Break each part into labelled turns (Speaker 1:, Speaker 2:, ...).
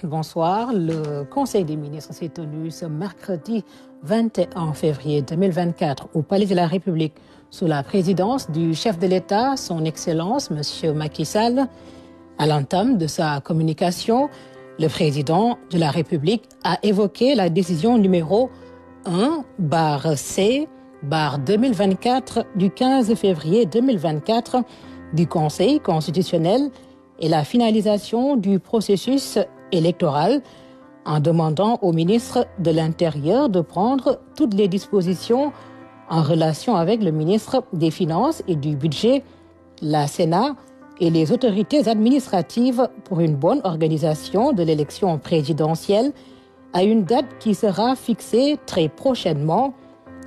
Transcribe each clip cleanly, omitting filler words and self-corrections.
Speaker 1: Bonsoir. Le Conseil des ministres s'est tenu ce mercredi 21 février 2024 au Palais de la République sous la présidence du chef de l'État, son Excellence, M. Macky Sall. À l'entame de sa communication, le président de la République a évoqué la décision numéro 1/C/2024 du 15 février 2024 du Conseil constitutionnel et la finalisation du processus électoral en demandant au ministre de l'Intérieur de prendre toutes les dispositions en relation avec le ministre des Finances et du Budget, la Sénat et les autorités administratives pour une bonne organisation de l'élection présidentielle à une date qui sera fixée très prochainement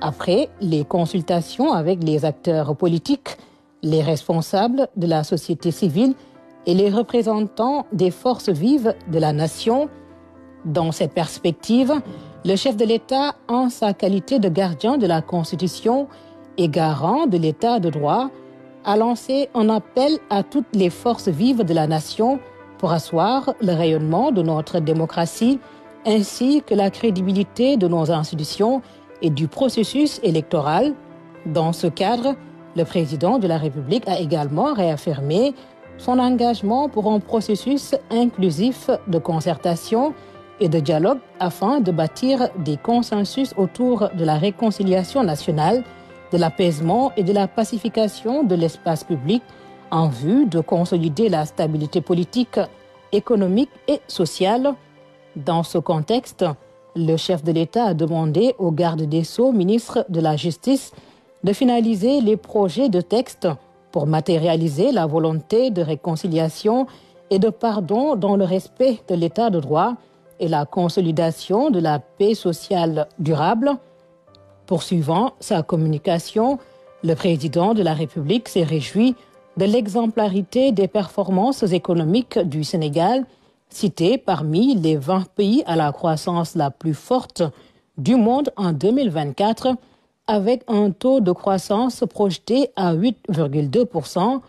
Speaker 1: après les consultations avec les acteurs politiques, les responsables de la société civile et les représentants des forces vives de la nation. Dans cette perspective, le chef de l'État, en sa qualité de gardien de la Constitution et garant de l'État de droit, a lancé un appel à toutes les forces vives de la nation pour asseoir le rayonnement de notre démocratie ainsi que la crédibilité de nos institutions et du processus électoral. Dans ce cadre, le président de la République a également réaffirmé son engagement pour un processus inclusif de concertation et de dialogue afin de bâtir des consensus autour de la réconciliation nationale, de l'apaisement et de la pacification de l'espace public en vue de consolider la stabilité politique, économique et sociale. Dans ce contexte, le chef de l'État a demandé au garde des Sceaux, ministre de la Justice, de finaliser les projets de texte pour matérialiser la volonté de réconciliation et de pardon dans le respect de l'état de droit et la consolidation de la paix sociale durable. Poursuivant sa communication, le président de la République s'est réjoui de l'exemplarité des performances économiques du Sénégal, cité parmi les 20 pays à la croissance la plus forte du monde en 2024, avec un taux de croissance projeté à 8,2%,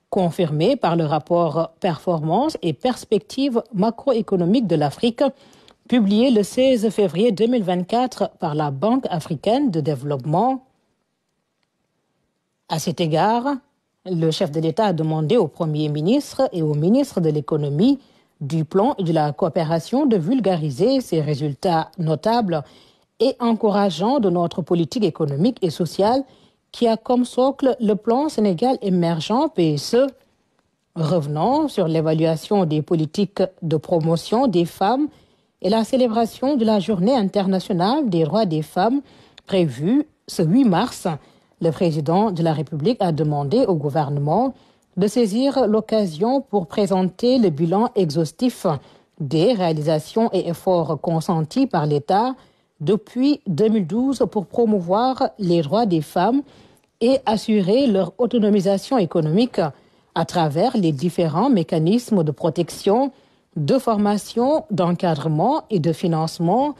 Speaker 1: confirmé par le rapport Performance et perspectives macroéconomiques de l'Afrique, publié le 16 février 2024 par la Banque africaine de développement. À cet égard, le chef de l'État a demandé au Premier ministre et au ministre de l'Économie, du Plan et de la Coopération de vulgariser ces résultats notables et encourageant de notre politique économique et sociale qui a comme socle le plan Sénégal émergent PSE. Revenant sur l'évaluation des politiques de promotion des femmes et la célébration de la Journée internationale des droits des femmes prévue ce 8 mars, le président de la République a demandé au gouvernement de saisir l'occasion pour présenter le bilan exhaustif des réalisations et efforts consentis par l'État depuis 2012 pour promouvoir les droits des femmes et assurer leur autonomisation économique à travers les différents mécanismes de protection, de formation, d'encadrement et de financement.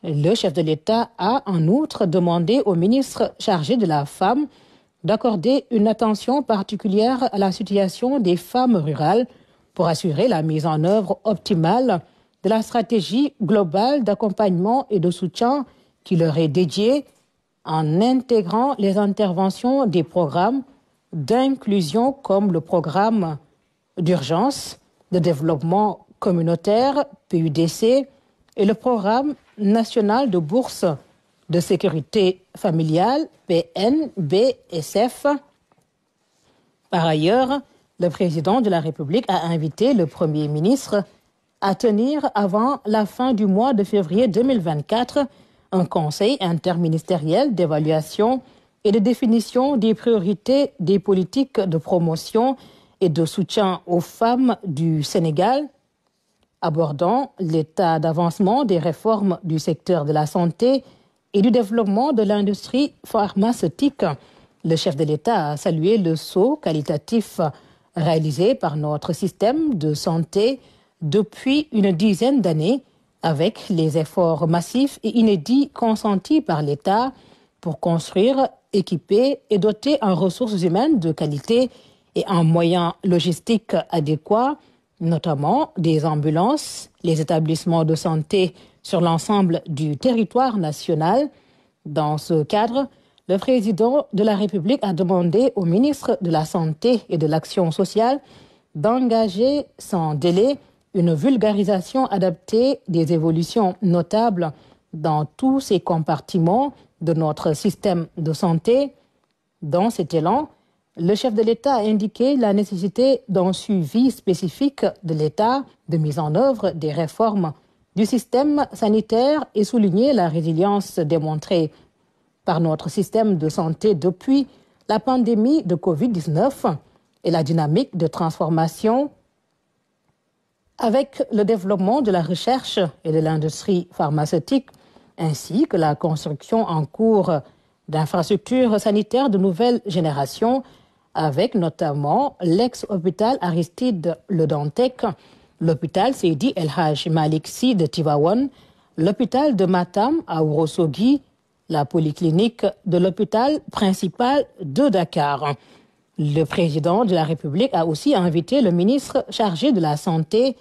Speaker 1: Le chef de l'État a en outre demandé au ministre chargé de la femme d'accorder une attention particulière à la situation des femmes rurales pour assurer la mise en œuvre optimale de la stratégie globale d'accompagnement et de soutien qui leur est dédiée en intégrant les interventions des programmes d'inclusion comme le programme d'urgence de développement communautaire, PUDC, et le programme national de bourse de sécurité familiale, PNBSF. Par ailleurs, le président de la République a invité le Premier ministre à tenir avant la fin du mois de février 2024 un conseil interministériel d'évaluation et de définition des priorités des politiques de promotion et de soutien aux femmes du Sénégal, abordant l'état d'avancement des réformes du secteur de la santé et du développement de l'industrie pharmaceutique. Le chef de l'État a salué le saut qualitatif réalisé par notre système de santé depuis une dizaine d'années, avec les efforts massifs et inédits consentis par l'État pour construire, équiper et doter en ressources humaines de qualité et en moyens logistiques adéquats notamment des ambulances, les établissements de santé sur l'ensemble du territoire national. Dans ce cadre, le président de la République a demandé au ministre de la Santé et de l'Action sociale d'engager sans délai une vulgarisation adaptée des évolutions notables dans tous ces compartiments de notre système de santé. Dans cet élan, le chef de l'État a indiqué la nécessité d'un suivi spécifique de l'État de mise en œuvre des réformes du système sanitaire et souligné la résilience démontrée par notre système de santé depuis la pandémie de Covid-19 et la dynamique de transformation avec le développement de la recherche et de l'industrie pharmaceutique, ainsi que la construction en cours d'infrastructures sanitaires de nouvelle génération, avec notamment l'ex-hôpital Aristide Le Dantec, l'hôpital Seydi El Hadj Malick Sy de Tivaouane, l'hôpital de Matam à Ourossogui, la polyclinique de l'hôpital principal de Dakar. Le président de la République a aussi invité le ministre chargé de la Santé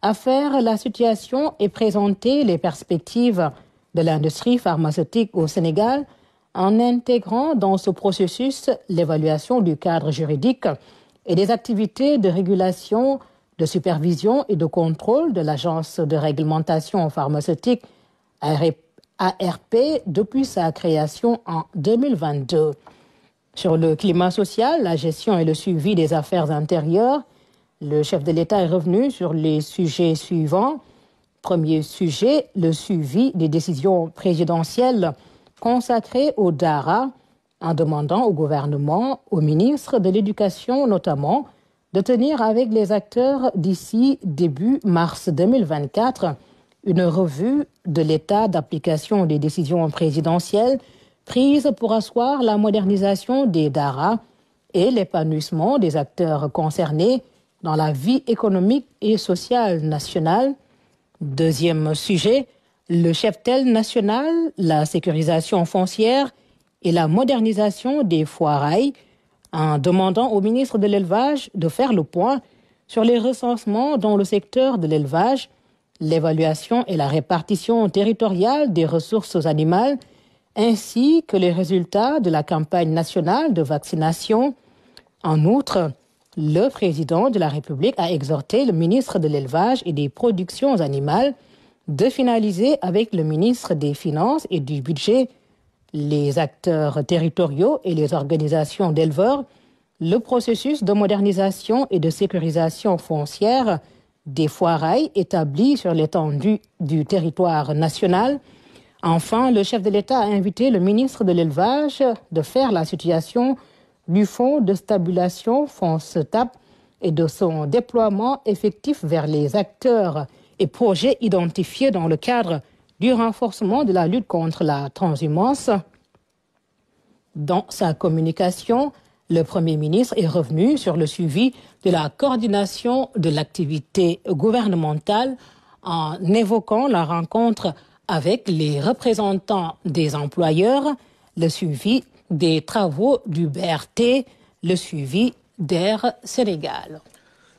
Speaker 1: à faire la situation et présenter les perspectives de l'industrie pharmaceutique au Sénégal en intégrant dans ce processus l'évaluation du cadre juridique et des activités de régulation, de supervision et de contrôle de l'Agence de réglementation pharmaceutique ARP depuis sa création en 2022. Sur le climat social, la gestion et le suivi des affaires intérieures, le chef de l'État est revenu sur les sujets suivants. Premier sujet, le suivi des décisions présidentielles consacrées au DARA, en demandant au gouvernement, au ministre de l'Éducation notamment, de tenir avec les acteurs d'ici début mars 2024 une revue de l'état d'application des décisions présidentielles prises pour asseoir la modernisation des DARA et l'épanouissement des acteurs concernés dans la vie économique et sociale nationale. Deuxième sujet, le cheptel national, la sécurisation foncière et la modernisation des foirailles, en demandant au ministre de l'Élevage de faire le point sur les recensements dans le secteur de l'élevage, l'évaluation et la répartition territoriale des ressources animales, ainsi que les résultats de la campagne nationale de vaccination. En outre, le président de la République a exhorté le ministre de l'Élevage et des Productions animales de finaliser avec le ministre des Finances et du Budget, les acteurs territoriaux et les organisations d'éleveurs, le processus de modernisation et de sécurisation foncière des foirailles établis sur l'étendue du territoire national. Enfin, le chef de l'État a invité le ministre de l'Élevage de faire la situation du Fonds de stabilisation FONSTAB et de son déploiement effectif vers les acteurs et projets identifiés dans le cadre du renforcement de la lutte contre la transhumance. Dans sa communication, le Premier ministre est revenu sur le suivi de la coordination de l'activité gouvernementale en évoquant la rencontre avec les représentants des employeurs, le suivi des travaux du BRT, le suivi d'Air Sénégal.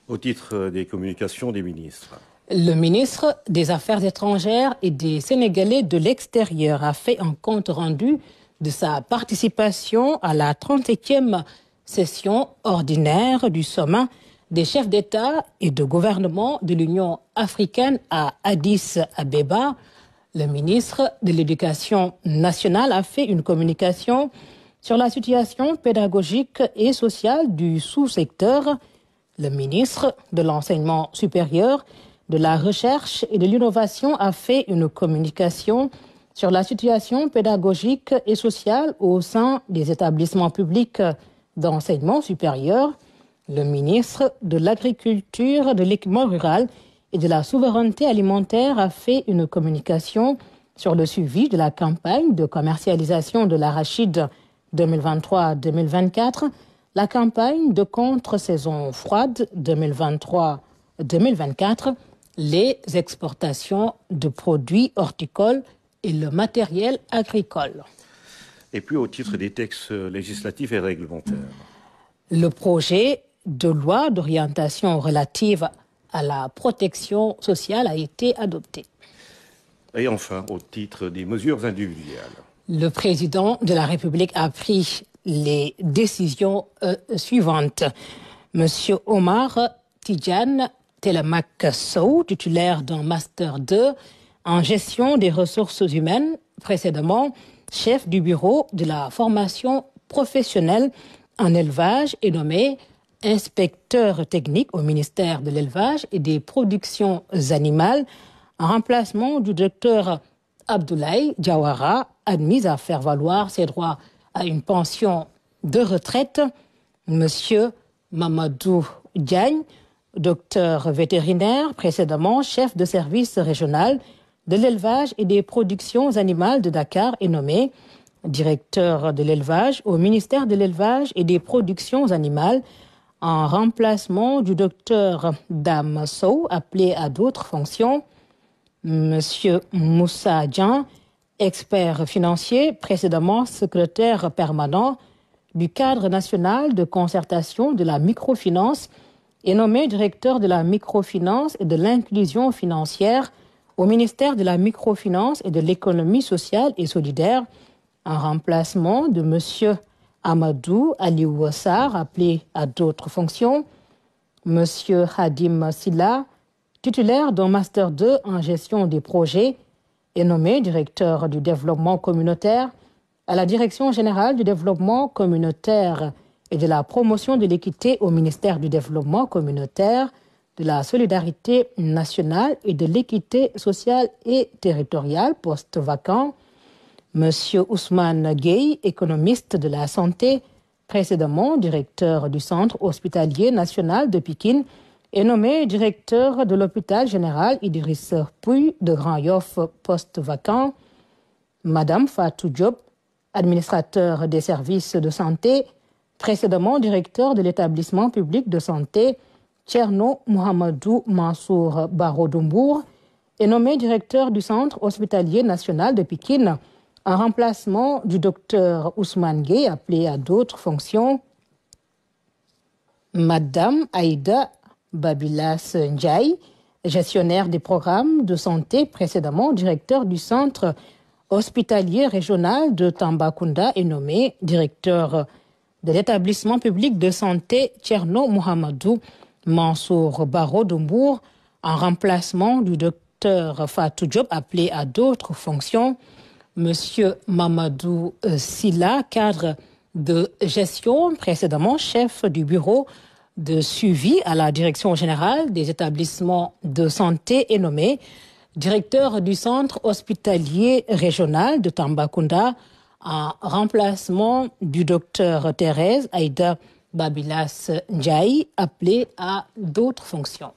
Speaker 2: Au titre des communications des ministres.
Speaker 1: Le ministre des Affaires étrangères et des Sénégalais de l'extérieur a fait un compte rendu de sa participation à la 37e session ordinaire du sommet des chefs d'État et de gouvernement de l'Union africaine à Addis Abeba. Le ministre de l'Éducation nationale a fait une communication sur la situation pédagogique et sociale du sous-secteur. Le ministre de l'Enseignement supérieur, de la Recherche et de l'Innovation a fait une communication sur la situation pédagogique et sociale au sein des établissements publics d'enseignement supérieur. Le ministre de l'Agriculture, de l'Équipement rural et de la Souveraineté alimentaire a fait une communication sur le suivi de la campagne de commercialisation de l'arachide 2023-2024, la campagne de contre-saison froide 2023-2024, les exportations de produits horticoles et le matériel agricole.
Speaker 2: Et puis au titre des textes législatifs et réglementaires.
Speaker 1: Le projet de loi d'orientation relative à la protection sociale a été adopté.
Speaker 2: Et enfin, au titre des mesures individuelles.
Speaker 1: Le président de la République a pris les décisions suivantes. Monsieur Omar Tidjane Telemak Sow, titulaire d'un Master 2 en gestion des ressources humaines, précédemment chef du bureau de la formation professionnelle en élevage, est nommé inspecteur technique au ministère de l'élevage et des productions animales, en remplacement du docteur Abdoulaye Diawara, admis à faire valoir ses droits à une pension de retraite. Monsieur Mamadou Diagne, docteur vétérinaire, précédemment chef de service régional de l'élevage et des productions animales de Dakar, est nommé directeur de l'élevage au ministère de l'élevage et des productions animales, en remplacement du docteur Dame Sow, appelé à d'autres fonctions. Monsieur Moussa Dian, expert financier, précédemment secrétaire permanent du cadre national de concertation de la microfinance, est nommé directeur de la microfinance et de l'inclusion financière au ministère de la microfinance et de l'économie sociale et solidaire, en remplacement de monsieur Amadou Aliou Wassar, appelé à d'autres fonctions. Monsieur Hadim Silla, titulaire d'un Master 2 en gestion des projets, est nommé directeur du développement communautaire à la Direction générale du développement communautaire et de la promotion de l'équité au ministère du développement communautaire, de la solidarité nationale et de l'équité sociale et territoriale, poste vacant. Monsieur Ousmane Gueye, économiste de la santé, précédemment directeur du centre hospitalier national de Pikine, est nommé directeur de l'hôpital général Idriss Pouye de Grand Yoff, poste vacant. Madame Fatou Diop, administrateur des services de santé, précédemment directeur de l'établissement public de santé Tcherno Mohamedou Mansour Barodombour, est nommé directeur du centre hospitalier national de Pikine, en remplacement du docteur Ousmane Gueye, appelé à d'autres fonctions. Madame Aïda Babilas Ndiaye, gestionnaire des programmes de santé, précédemment directeur du centre hospitalier régional de Tambacounda, est nommé directeur de l'établissement public de santé Tcherno Mohamedou Mansour Barodombour, en remplacement du docteur Fatou Diop, appelé à d'autres fonctions. Monsieur Mamadou Silla, cadre de gestion, précédemment chef du bureau de suivi à la Direction générale des établissements de santé, est nommé directeur du centre hospitalier régional de Tambacounda, en remplacement du docteur Thérèse Aïda Babilas Ndiaye, appelé à d'autres fonctions.